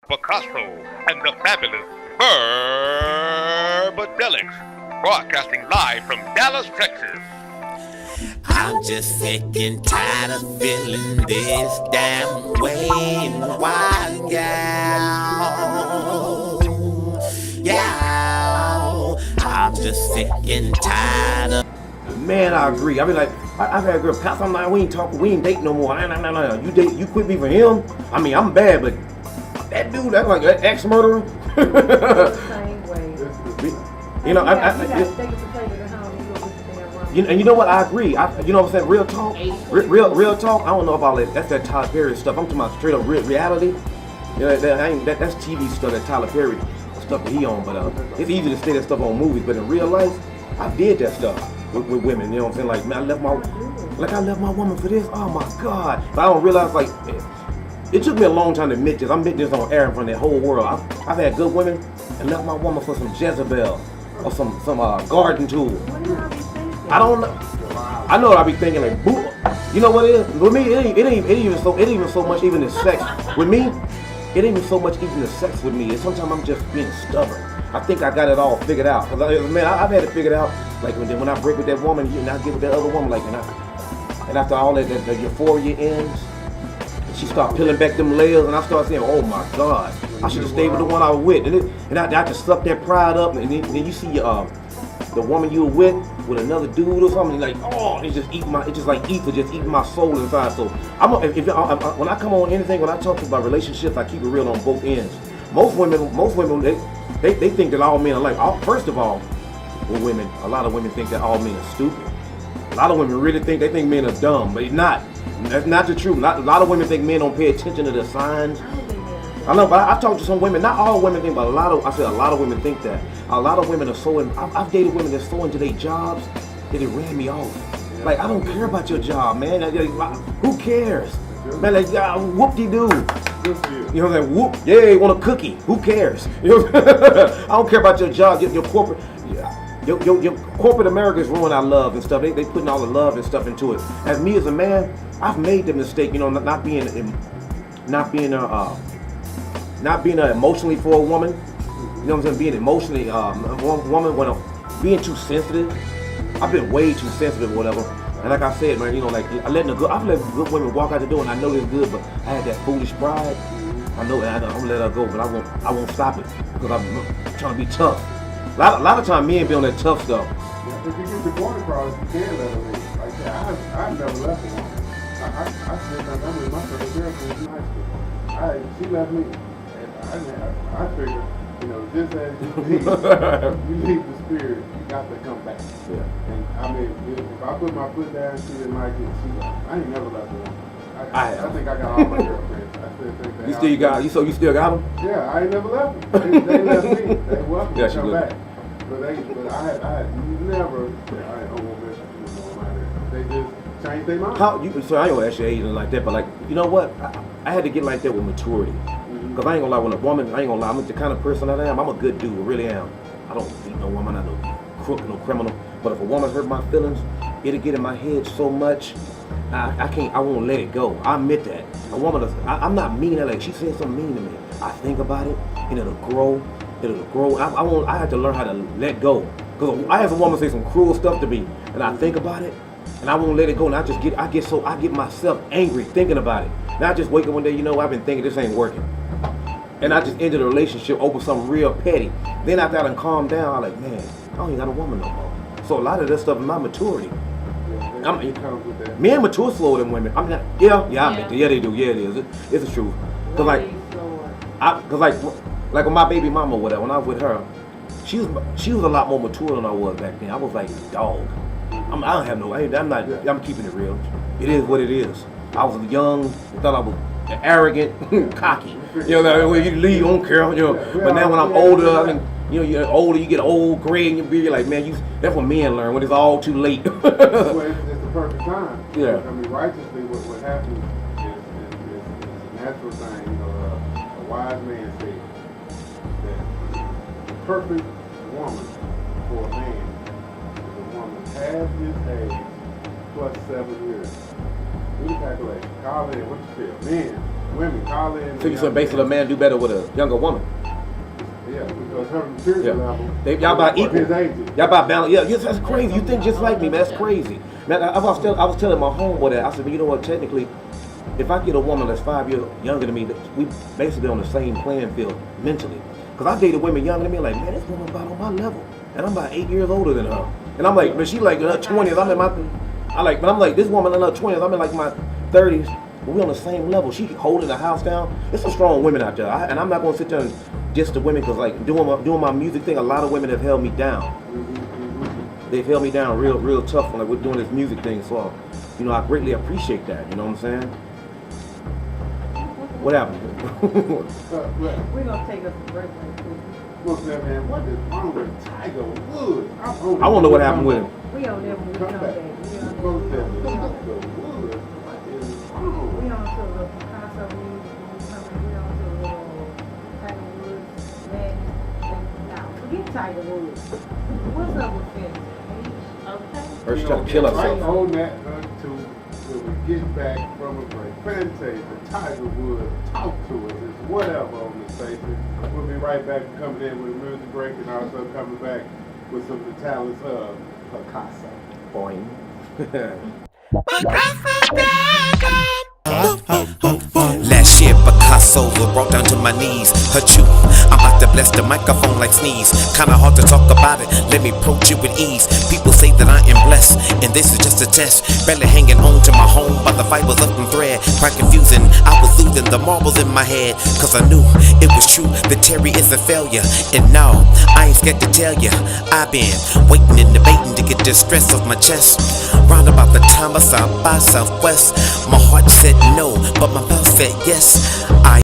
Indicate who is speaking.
Speaker 1: PiKaHsSo and the fabulous Verbadelics, broadcasting live from Dallas, Texas.
Speaker 2: I'm just sick and tired of feeling this damn way. Why, yeah, I'm just sick and tired of.
Speaker 3: Man, I agree. I mean, like, I've had a girl pass. I'm like, we ain't talking, we ain't dating no more. No. You quit me for him. I mean, I'm bad, but that dude, that's like an ex-murderer.
Speaker 4: Same way.
Speaker 3: You know, and you know what? I agree. You know what I'm saying? Real talk. Real talk. I don't know about that. That's that Tyler Perry stuff. I'm talking about straight up reality. You know, that's TV stuff. That Tyler Perry stuff that he on. But it's easy to say that stuff on movies. But in real life, I did that stuff with women. You know what I'm saying? Like, man, I left my woman for this. Oh my God! But I don't realize, like, it took me a long time to admit this. I'm admitting this on air in front of the whole world. I've had good women and left my woman for some Jezebel or some garden tool. I don't know. I know what I be thinking, like, boo. You know what it is? With me, it ain't even so much even the sex. With me, it ain't even so much even the sex with me. It's sometimes I'm just being stubborn. I think I got it all figured out. Cause man, I've had it figured out. Like when I break with that woman, and I get with that other woman, like, and after all that the euphoria ends, and she start peeling back them layers, and I start saying, oh my God, I should have stayed with the one I was with, and I just suck that pride up, and then you see the woman you were with another dude or something, like, oh, it's just like ether, just eating my soul inside. So when I come on anything, when I talk about relationships, I keep it real on both ends. Most women, they think that all men are like. First of all, with women, a lot of women think that all men are stupid. A lot of women really think men are dumb, but it's not. That's not the truth. A lot of women think men don't pay attention to the signs. I know, but I talked to some women. Not all women think, but a lot of women think that. A lot of women are so. I've dated women that's so into their jobs that it ran me off. Like, I don't care about your job, man. Who cares, man? Like, whoop-de-doo. You know, like, whoop, yeah, want a cookie? Who cares? You know, I don't care about your job. Your corporate, your corporate America is ruining our love and stuff. They putting all the love and stuff into it. As me as a man, I've made the mistake, you know, not being emotionally for a woman. You know what I'm saying? Being emotionally, woman, when being too sensitive. I've been way too sensitive or whatever. And like I said, man, you know, like I've let good women walk out the door, and I know they're good, but I had that foolish pride. I know, and I'm gonna let her go, but I won't stop it because I'm trying to be tough. A lot of times, men be on that tough stuff.
Speaker 5: Yeah, if you get the point across, you can let her leave. Like that, I've never left a woman. I said that I'm with my first girlfriend in high school. She left me, and I figured, you know, just as you leave the spirit, you got to come back. Yeah. And I mean, if I put my foot down, she didn't like it. I ain't never left her. I think I got all my girlfriends. I still think that.
Speaker 3: You still got them?
Speaker 5: Yeah, I ain't never left them. They left me. They welcome to come back. But I had never. I don't want to mention people no matter. They just changed their mind.
Speaker 3: So I don't ask your age and like that, but like, you know what? I had to get like that with maturity. Because I ain't gonna lie, when a woman, I'm the kind of person I am. I'm a good dude, I really am. I don't beat no woman, I'm no crook, no criminal. But if a woman hurt my feelings, it'll get in my head so much, I won't let it go. I admit that. A woman, I'm not mean, like she said something mean to me. I think about it, and it'll grow. I have to learn how to let go. Because I have a woman say some cruel stuff to me, and I think about it, and I won't let it go, and I get myself angry thinking about it. And I just wake up one day, you know, I've been thinking this ain't working. And I just ended the relationship over something real petty. Then after I done calmed down, I'm like, man, I don't even got a woman no more. So a lot of that stuff is my maturity. Men mature slower than women. I'm not. Yeah, they do. Yeah, it is. It's the truth. Cause like with my baby mama or whatever, when I was with her, she was a lot more mature than I was back then. I was like dog. I'm keeping it real. It is what it is. I was young, thought I was arrogant, cocky. You know, when you leave, you don't care. You know, but now when I'm older, you're older, you get old, gray in your beard. You're like, man, that's what men learn when it's all too late.
Speaker 5: Well, it's the perfect time.
Speaker 3: Yeah.
Speaker 5: I mean, righteously, what happens is a natural thing. You know, a wise man said that the perfect woman for a man is a woman half his age plus 7 years. Do the calculation. Call in, what you feel? Men, women, college.
Speaker 3: So you said basically a man do better with a younger woman.
Speaker 5: Yeah, because her maturity
Speaker 3: Yeah.
Speaker 5: level.
Speaker 3: Y'all about
Speaker 5: for
Speaker 3: equal.
Speaker 5: his ages.
Speaker 3: Y'all about balance. Yeah, yes, that's crazy. You think just like me, man. That's crazy. Man, I was telling my homeboy that. I said, you know what? Technically, if I get a woman that's 5 years younger than me, we basically on the same playing field mentally. Because I dated women younger than me, like, man, this woman about on my level, and I'm about 8 years older than her. And I'm like, man, she like in her 20s. I'm in my, but I'm like, this woman in her 20s. I'm in like my 30s. But we on the same level. She holding the house down. There's some strong women out there, and I'm not gonna sit there and diss the women because like doing my music thing, a lot of women have held me down. They've held me down real tough when like, we're doing this music thing. So, you know, I greatly appreciate that. You know what I'm saying? What happened?
Speaker 4: We're gonna take us a break right quick.
Speaker 5: Look, man, what is wrong with Tiger Woods?
Speaker 3: I want to know what happened with him.
Speaker 4: We on there when we
Speaker 5: Come
Speaker 4: come
Speaker 5: back.
Speaker 4: back.
Speaker 5: Most definitely. Tiger Woods. What is wrong?
Speaker 4: We on to the PiKaHsSo music. We on to the Tiger Woods. Man, now forget Tiger Woods. What's up with Finn? Okay.
Speaker 3: First trying to kill
Speaker 5: Right
Speaker 3: herself.
Speaker 5: on that till we get back from a break. Fantasia, Tiger Woods, talk to us. It's whatever on the station. We'll be right back coming in with a music break and also coming back with some of the talents of PiKaHsSo.
Speaker 3: Boing.
Speaker 2: Last year, PiKaHsSo was brought down to my knees. Hurt you, I'm about to bless the microphone like sneeze. Kinda hard to talk about it, let me approach it with ease. People say that I am blessed, and this is just a test. Barely hanging on to my home by the fibers of the thread. Quite confusing, I was losing the marbles in my head. Cause I knew it was true that Terry is a failure. And no, I ain't scared to tell ya, I've been waiting and debating to get this stress off my chest. Round about the time of South by Southwest, my heart said no, but my mouth said yes. I